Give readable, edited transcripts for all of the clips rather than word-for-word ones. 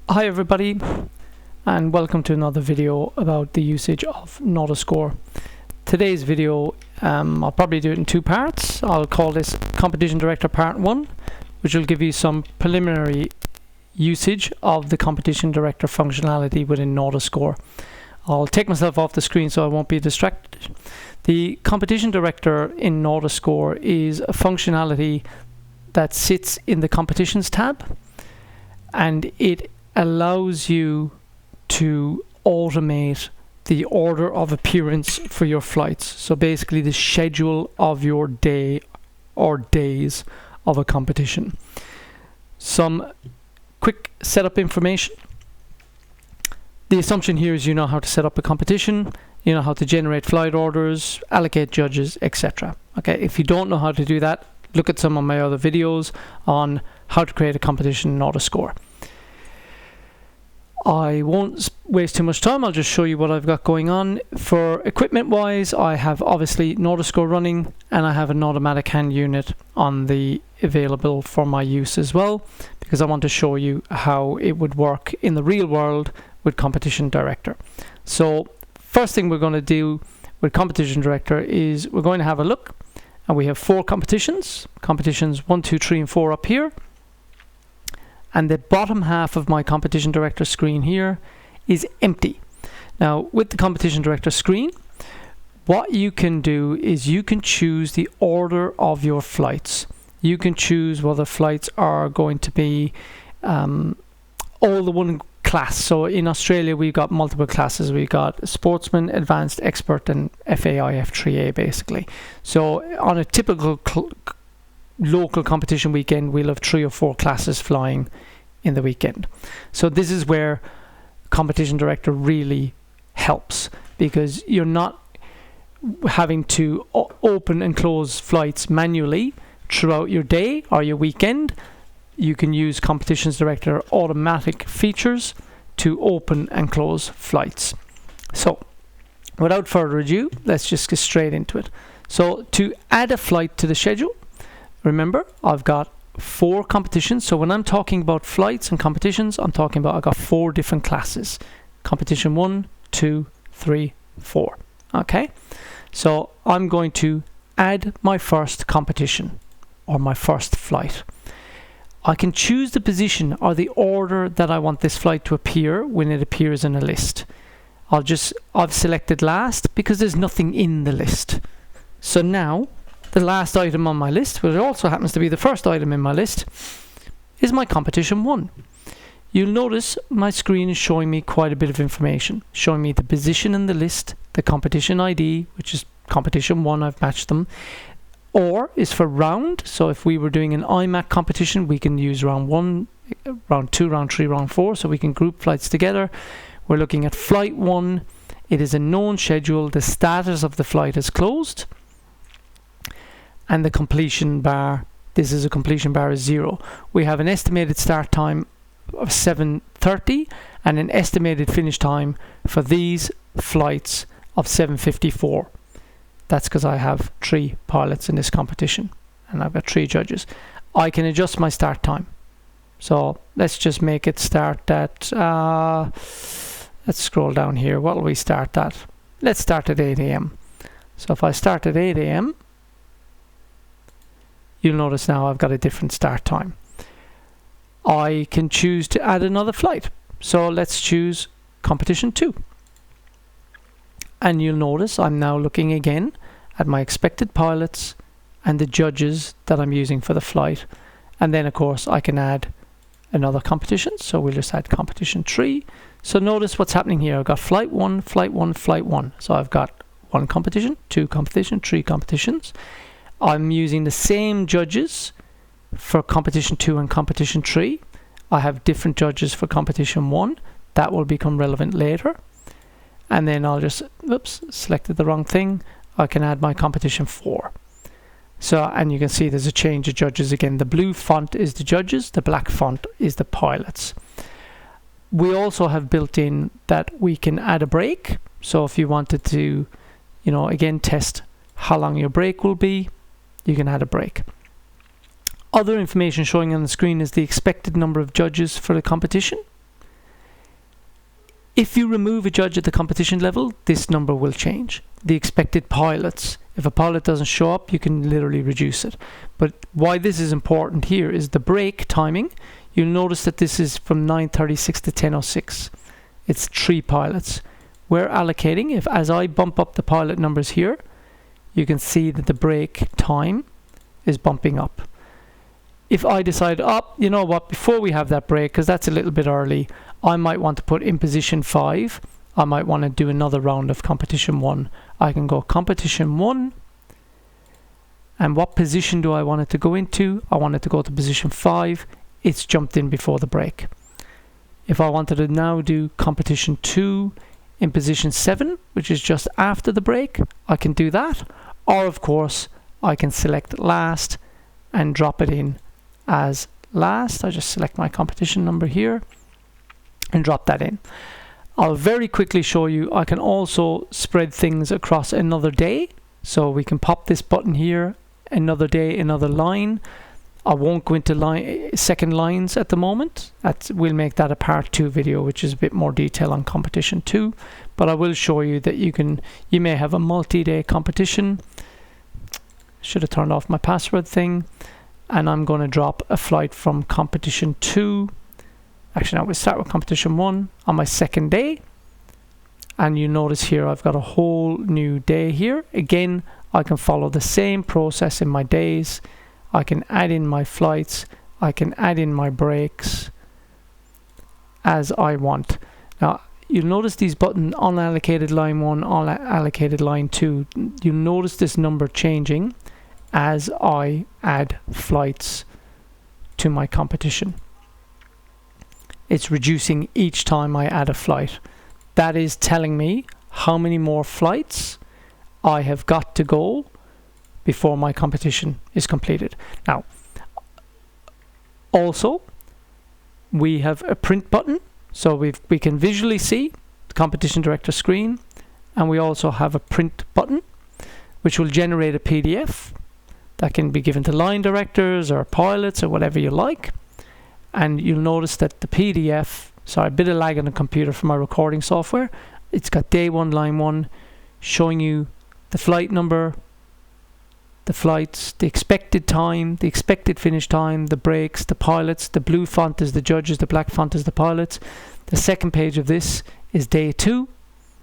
Hi everybody, and welcome to another video about the usage of Nautascore. Today's video, I'll probably do it in two parts. I'll call this Competition Director Part 1, which will give you some preliminary usage of the Competition Director functionality within Nautascore. I'll take myself off the screen so I won't be distracted. The Competition Director in Nautascore is a functionality that sits in the Competitions tab, and it allows you to automate the order of appearance for your flights. So basically the schedule of your day or days of a competition. Some quick setup information. The assumption here is you know how to set up a competition, you know how to generate flight orders, allocate judges, etc. Okay, if you don't know how to do that, look at some of my other videos on how to create a competition in Nautascore. I won't waste too much time. I'll just show you what I've got going on. For equipment wise, I have obviously Nautascore running, and I have an automatic hand unit on the available for my use as well, because I want to show you how it would work in the real world with Competition Director. So first thing we're going to do with Competition Director is we're going to have a look, and we have 4 competitions 1, 2, 3 and 4 up here. And the bottom half of my Competition Director screen here is empty. Now with the Competition Director screen, what you can do is you can choose the order of your flights. You can choose whether flights are going to be all the one class. So in Australia we've got multiple classes. We've got Sportsman, Advanced, Expert and FAI F3A basically. So on a typical local competition weekend, we'll have 3 or 4 classes flying in the weekend. So this is where Competition Director really helps, because you're not having to open and close flights manually throughout your day or your weekend. You can use Competitions Director automatic features to open and close flights. So without further ado, let's just get straight into it. So to add a flight to the schedule, remember, I've got 4 competitions. So when I'm talking about flights and competitions, I'm talking about I've got 4 different classes. Competition 1, 2, 3, 4. Okay, so I'm going to add my first competition or my first flight. I can choose the position or the order that I want this flight to appear when it appears in a list. I've selected last because there's nothing in the list. So now the last item on my list, but it also happens to be the first item in my list, is my Competition 1. You'll notice my screen is showing me quite a bit of information, showing me the position in the list, the competition ID, which is Competition 1, I've matched them, or is for round. So if we were doing an IMAC competition, we can use round 1, round 2, round 3, round 4, so we can group flights together. We're looking at Flight 1. It is a known schedule. The status of the flight is closed. And the completion bar, this is a completion bar, is 0. We have an estimated start time of 7:30 and an estimated finish time for these flights of 7:54. That's because I have 3 pilots in this competition and I've got 3 judges. I can adjust my start time. So let's just make it start at, let's scroll down here. What will we start at? Let's start at 8 AM. So if I start at 8 AM, you'll notice now I've got a different start time. I can choose to add another flight. So let's choose Competition 2. And you'll notice I'm now looking again at my expected pilots and the judges that I'm using for the flight. And then of course I can add another competition. So we'll just add Competition 3. So notice what's happening here. I've got Flight 1, Flight 1, Flight 1. So I've got 1 competition, 2 competition, 3 competitions. I'm using the same judges for Competition 2 and Competition 3. I have different judges for Competition 1. That will become relevant later. And then I'll just, oops, selected the wrong thing. I can add my Competition 4. So, and you can see there's a change of judges again. The blue font is the judges, the black font is the pilots. We also have built in that we can add a break. So if you wanted to, again, test how long your break will be, you can add a break. Other information showing on the screen is the expected number of judges for the competition. If you remove a judge at the competition level, this number will change. The expected pilots, if a pilot doesn't show up, you can literally reduce it. But why this is important here is the break timing. You'll notice that this is from 9:36 to 10:06. It's 3 pilots. We're allocating, as I bump up the pilot numbers here, you can see that the break time is bumping up. If I decide, you know what, before we have that break, because that's a little bit early, I might want to put in position 5, I might want to do another round of competition 1. I can go competition 1, and what position do I want it to go into? I want it to go to position 5. It's jumped in before the break. If I wanted to now do competition 2 in position 7, which is just after the break, I can do that. Or of course, I can select last and drop it in as last. I just select my competition number here and drop that in. I'll very quickly show you I can also spread things across another day. So we can pop this button here, another day, another line. I won't go into second lines at the moment. We'll make that a part 2 video, which is a bit more detail on competition 2. But I will show you that you may have a multi-day competition. Should have turned off my password thing. And I'm going to drop a flight from competition 2. Actually, now we'll start with competition 1 on my second day. And you notice here I've got a whole new day here. Again, I can follow the same process in my days. I can add in my flights. I can add in my breaks as I want. Now, you'll notice these buttons, unallocated line 1, unallocated line 2. You'll notice this number changing as I add flights to my competition. It's reducing each time I add a flight. That is telling me how many more flights I have got to go before my competition is completed. Now, also, we have a print button, so we can visually see the competition director screen, and we also have a print button, which will generate a PDF that can be given to line directors or pilots or whatever you like. And you'll notice that the PDF, sorry, a bit of lag on the computer for my recording software, it's got day 1, line 1, showing you the flight number, the flights, the expected time, the expected finish time, the breaks, the pilots. The blue font is the judges, the black font is the pilots. The second page of this is day 2,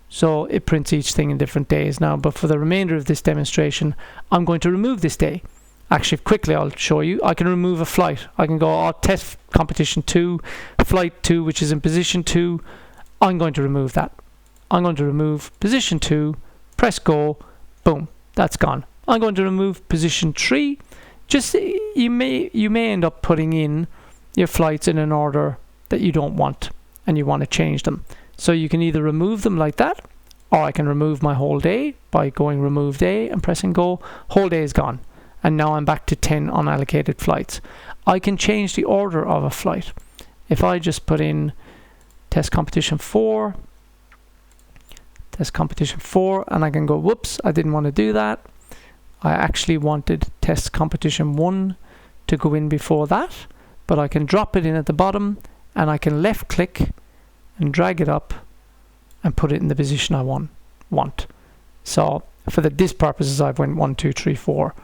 so it prints each thing in different days now. But for the remainder of this demonstration, I'm going to remove this day. Actually, quickly I'll show you. I can remove a flight. I can go test competition 2, flight 2, which is in position 2. I'm going to remove that. I'm going to remove position 2, press go, boom, that's gone. I'm going to remove position 3. Just you may end up putting in your flights in an order that you don't want and you want to change them. So you can either remove them like that, or I can remove my whole day by going remove day and pressing go. Whole day is gone. And now I'm back to 10 unallocated flights. I can change the order of a flight. If I just put in test competition 4, and I can go, whoops, I didn't want to do that. I actually wanted test competition 1 to go in before that, but I can drop it in at the bottom, and I can left click and drag it up and put it in the position I want. So for this purposes, I've went 1, 2, 3, 4.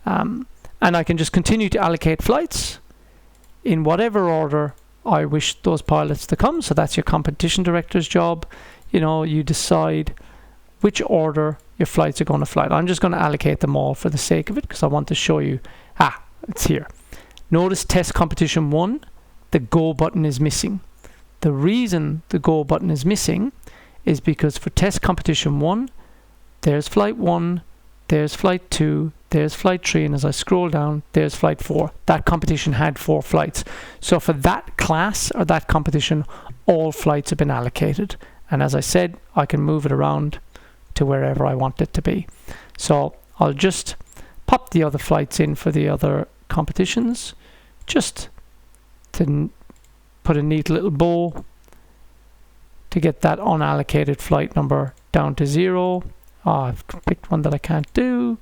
And I can just continue to allocate flights in whatever order I wish those pilots to come. So that's your competition director's job. You know, you decide which order your flights are going to fly. I'm just going to allocate them all for the sake of it, because I want to show you. It's here. Notice test competition 1, the go button is missing. The reason the go button is missing is because for test competition 1, there's flight 1, there's flight 2, there's flight 3, and as I scroll down, there's flight 4. That competition had 4 flights. So for that class or that competition, all flights have been allocated. And as I said, I can move it around to wherever I want it to be. So I'll just pop the other flights in for the other competitions, just to put a neat little bow to get that unallocated flight number down to 0. I've picked one that I can't do.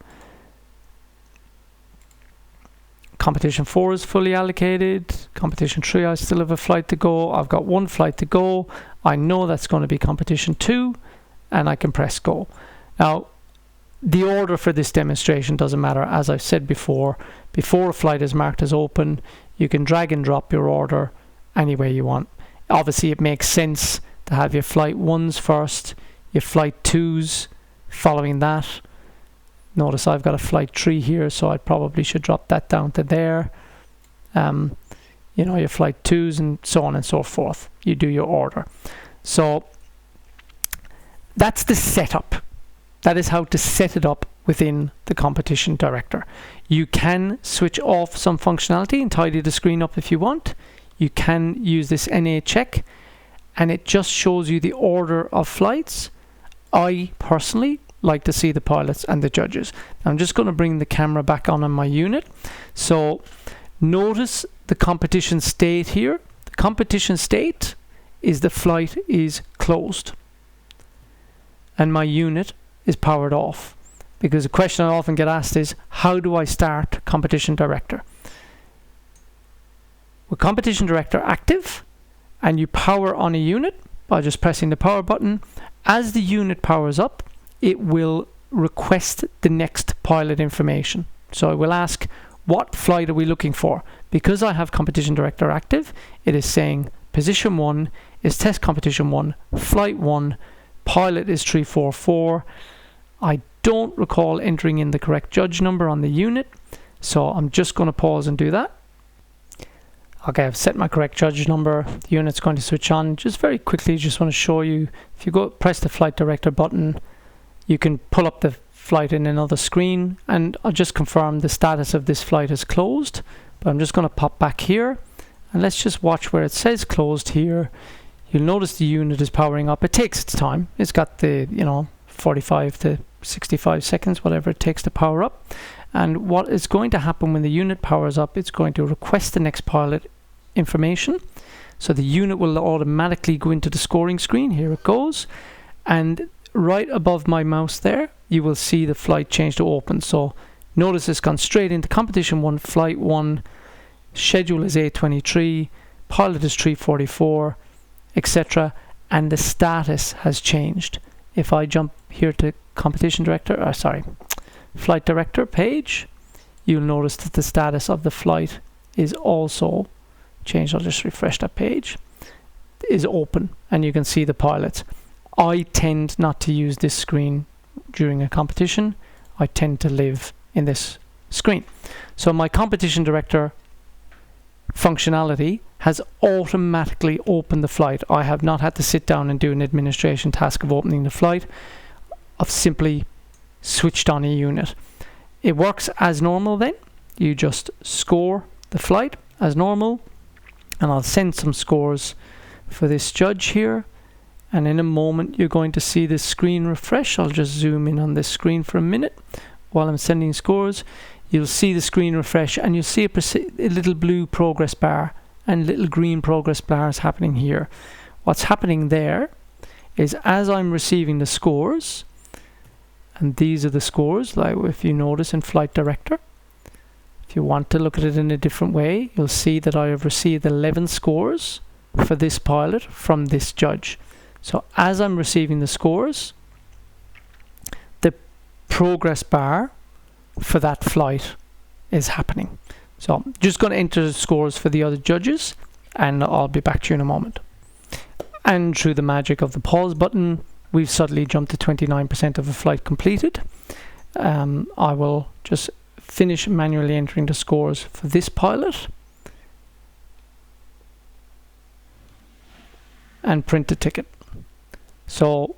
Competition 4 is fully allocated. Competition 3, I still have a flight to go. I've got one flight to go. I know that's going to be competition 2, and I can press go. Now, the order for this demonstration doesn't matter. As I've said before a flight is marked as open, you can drag and drop your order any way you want. Obviously, it makes sense to have your flight 1s first, your flight 2s following that. Notice I've got a flight 3 here, so I probably should drop that down to there. You know, your flight 2s and so on and so forth. You do your order. So that's the setup. That is how to set it up within the Competition Director. You can switch off some functionality and tidy the screen up if you want. You can use this NA check, and it just shows you the order of flights. I personally like to see the pilots and the judges. I'm just going to bring the camera back on my unit. So notice the competition state here. The competition state is the flight is closed and my unit is powered off, because the question I often get asked is, how do I start Competition Director? With Competition Director active, and you power on a unit by just pressing the power button, as the unit powers up, it will request the next pilot information. So it will ask, what flight are we looking for? Because I have Competition Director active, it is saying position 1 is test competition 1, flight 1, pilot is 344. I don't recall entering in the correct judge number on the unit, so I'm just going to pause and do that. Okay, I've set my correct judge number. The unit's going to switch on. Just very quickly, just want to show you, if you go press the flight director button, you can pull up the flight in another screen, and I'll just confirm the status of this flight is closed. But I'm just going to pop back here, and let's just watch where it says closed here. You'll notice the unit is powering up. It takes its time. It's got the, 45 to 65 seconds, whatever it takes to power up. And what is going to happen when the unit powers up, it's going to request the next pilot information. So the unit will automatically go into the scoring screen. Here it goes. And right above my mouse there, you will see the flight change to open. So notice it's gone straight into competition 1, flight 1, schedule is 823, pilot is 344, etc. And the status has changed. If I jump here to flight director page, you'll notice that the status of the flight is also changed. I'll just refresh that page. Is open, and you can see the pilots. I tend not to use this screen during a competition. I tend to live in this screen. So my Competition Director functionality has automatically opened the flight. I have not had to sit down and do an administration task of opening the flight. I've simply switched on a unit. It works as normal then. You just score the flight as normal, and I'll send some scores for this judge here, and in a moment you're going to see this screen refresh. I'll just zoom in on this screen for a minute while I'm sending scores. You'll see the screen refresh, and you'll see a little blue progress bar and little green progress bars happening here. What's happening there is, as I'm receiving the scores, and these are the scores, like if you notice in Flight Director, if you want to look at it in a different way, you'll see that I have received 11 scores for this pilot from this judge. So as I'm receiving the scores, the progress bar for that flight is happening. So I'm just going to enter the scores for the other judges, and I'll be back to you in a moment. And through the magic of the pause button, we've suddenly jumped to 29% of a flight completed. I will just finish manually entering the scores for this pilot and print the ticket. So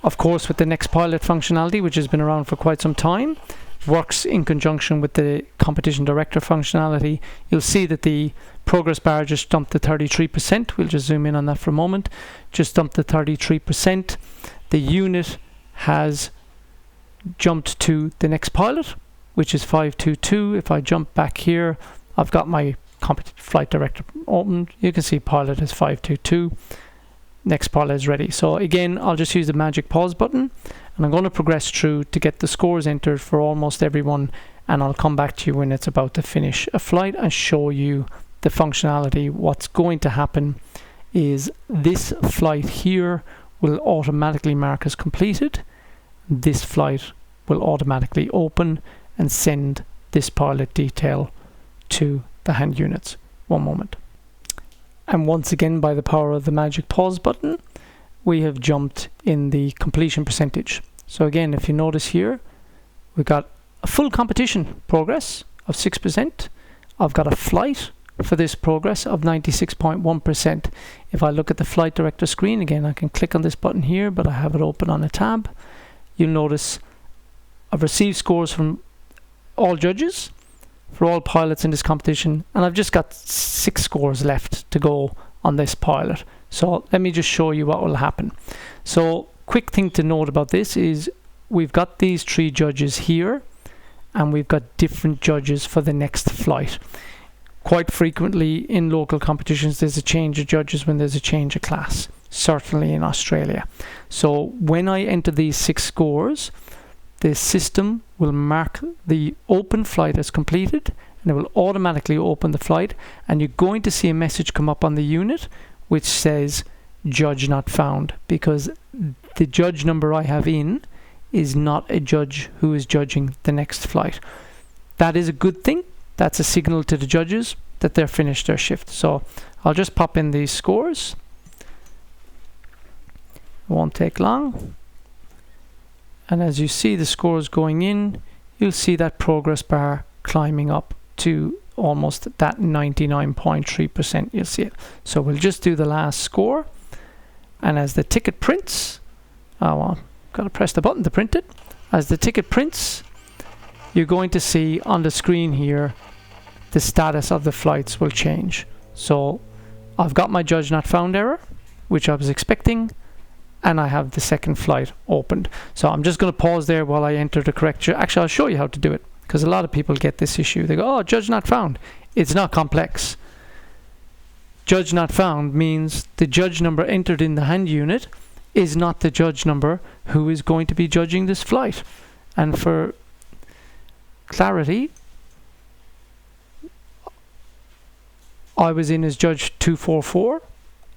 of course, with the next pilot functionality, which has been around for quite some time, works in conjunction with the Competition Director functionality, you'll see that the progress bar just jumped to 33%. We'll just zoom in on that for a moment. Just jumped to 33%. The unit has jumped to the next pilot, which is 522. If I jump back here, I've got my Flight Director open. You can see pilot is 522. Next pilot is ready. So again, I'll just use the magic pause button, and And I'm going to progress through to get the scores entered for almost everyone, and I'll come back to you when it's about to finish a flight and show you the functionality. What's going to happen is this flight here will automatically mark as completed. This flight will automatically open and send this pilot detail to the hand units. One moment. And once again, by the power of the magic pause button, we have jumped in the completion percentage. So again, if you notice here, we've got a full competition progress of 6%. I've got a flight for this progress of 96.1%. If I look at the flight director screen, again, I can click on this button here, but I have it open on a tab. You'll notice I've received scores from all judges for all pilots in this competition, and I've just got 6 scores left to go on this pilot. So let me just show you what will happen. So quick thing to note about this is we've got these 3 judges here, and we've got different judges for the next flight. Quite frequently in local competitions there's a change of judges when there's a change of class, certainly in Australia. So when I enter these 6 scores, the system will mark the open flight as completed, and it will automatically open the flight, and you're going to see a message come up on the unit which says judge not found, because the judge number I have in is not a judge who is judging the next flight. That is a good thing. That's a signal to the judges that they're finished their shift. So I'll just pop in these scores. It won't take long. And as you see the scores going in, you'll see that progress bar climbing up to almost that 99.3%. You'll see it. So we'll just do the last score. And as the ticket prints, got to press the button to print it. As the ticket prints, you're going to see on the screen here the status of the flights will change. So I've got my judge not found error, which I was expecting, and I have the second flight opened. So I'm just going to pause there while I enter the correct. Actually, I'll show you how to do it, because a lot of people get this issue. They go, oh, judge not found. It's not complex. Judge not found means the judge number entered in the hand unit is not the judge number who is going to be judging this flight. And for clarity, I was in as judge 244.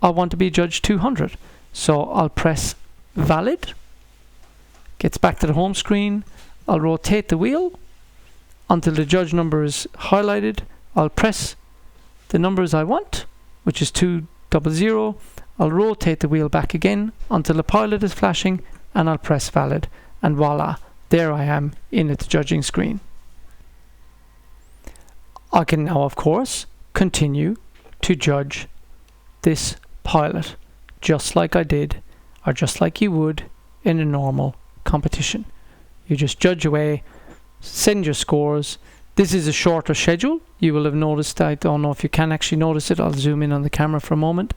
I want to be judge 200. So I'll press valid. Gets back to the home screen. I'll rotate the wheel until the judge number is highlighted. I'll press the numbers I want, which is 200. I'll rotate the wheel back again until the pilot is flashing, and I'll press valid, and voila, there I am in the judging screen. I can now, of course, continue to judge this pilot just like I did, or just like you would in a normal competition. You just judge away, send your scores. This is a shorter schedule. You will have noticed, I don't know if you can actually notice it, I'll zoom in on the camera for a moment.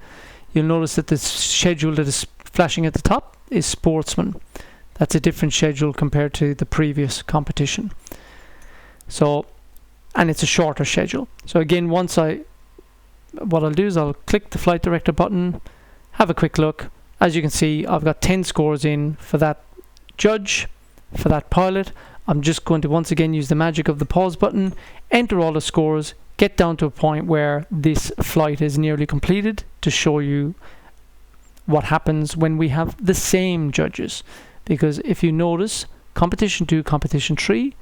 You'll notice that the schedule that is flashing at the top is Sportsman. That's a different schedule compared to the previous competition. So, and it's a shorter schedule. So again, what I'll do is I'll click the flight director button, have a quick look. As you can see, I've got 10 scores in for that judge, for that pilot. I'm just going to once again use the magic of the pause button, enter all the scores, get down to a point where this flight is nearly completed to show you what happens when we have the same judges. Because if you notice, competition 2, competition 3,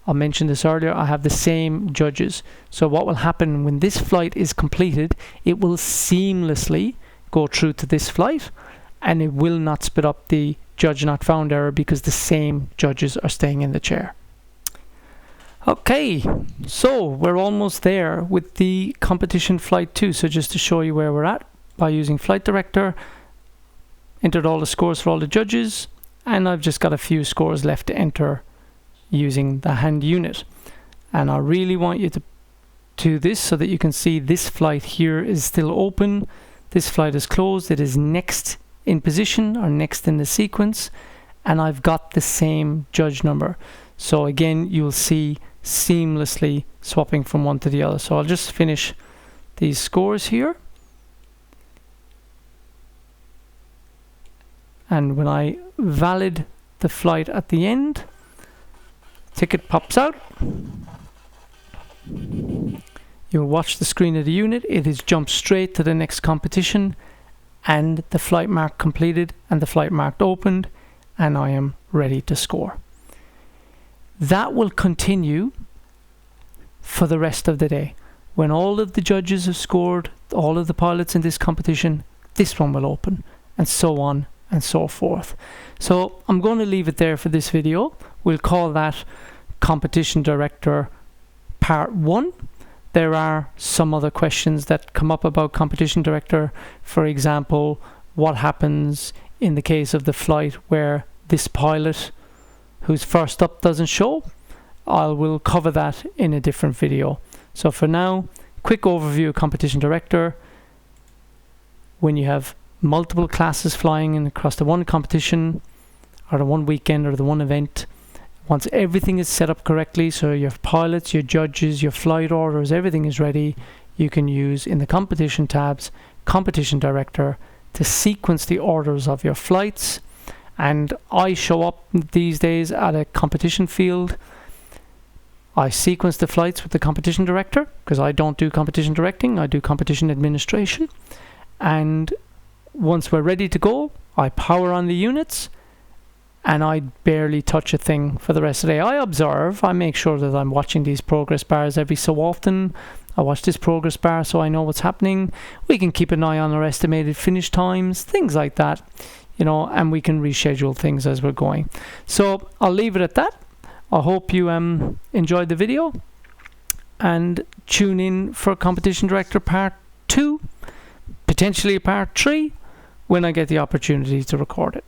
I mentioned this earlier, I have the same judges. So what will happen when this flight is completed, it will seamlessly go through to this flight, and it will not spit up the judge not found error because the same judges are staying in the chair. Okay, so we're almost there with the competition flight 2. So just to show you where we're at, by using flight director, entered all the scores for all the judges, and I've just got a few scores left to enter using the hand unit. And I really want you to do this so that you can see this flight here is still open, this flight is closed, it is next in position or next in the sequence, and I've got the same judge number. So again, you'll see seamlessly swapping from one to the other. So I'll just finish these scores here, and when I valid the flight at the end. Ticket pops out. You'll watch the screen of the unit. It has jumped straight to the next competition, and the flight mark completed and the flight mark opened, and I am ready to score. That will continue for the rest of the day. When all of the judges have scored, all of the pilots in this competition, this one will open, and so on and so forth. So I'm going to leave it there for this video. We'll call that Competition Director Part 1. There are some other questions that come up about Competition Director. For example, what happens in the case of the flight where this pilot who's first up doesn't show? I will cover that in a different video. So for now, quick overview of Competition Director. When you have multiple classes flying in across the one competition or the one weekend or the one event, once everything is set up correctly, so your pilots, your judges, your flight orders, everything is ready, you can use in the competition tabs Competition Director to sequence the orders of your flights. And I show up these days at a competition field. I sequence the flights with the Competition Director because I don't do competition directing, I do competition administration. And once we're ready to go, I power on the units and I barely touch a thing for the rest of the day. I observe, I make sure that I'm watching these progress bars every so often. I watch this progress bar so I know what's happening. We can keep an eye on our estimated finish times, things like that, you know, and we can reschedule things as we're going. So I'll leave it at that. I hope you enjoyed the video, and tune in for Competition Director Part 2, potentially a Part 3, when I get the opportunity to record it.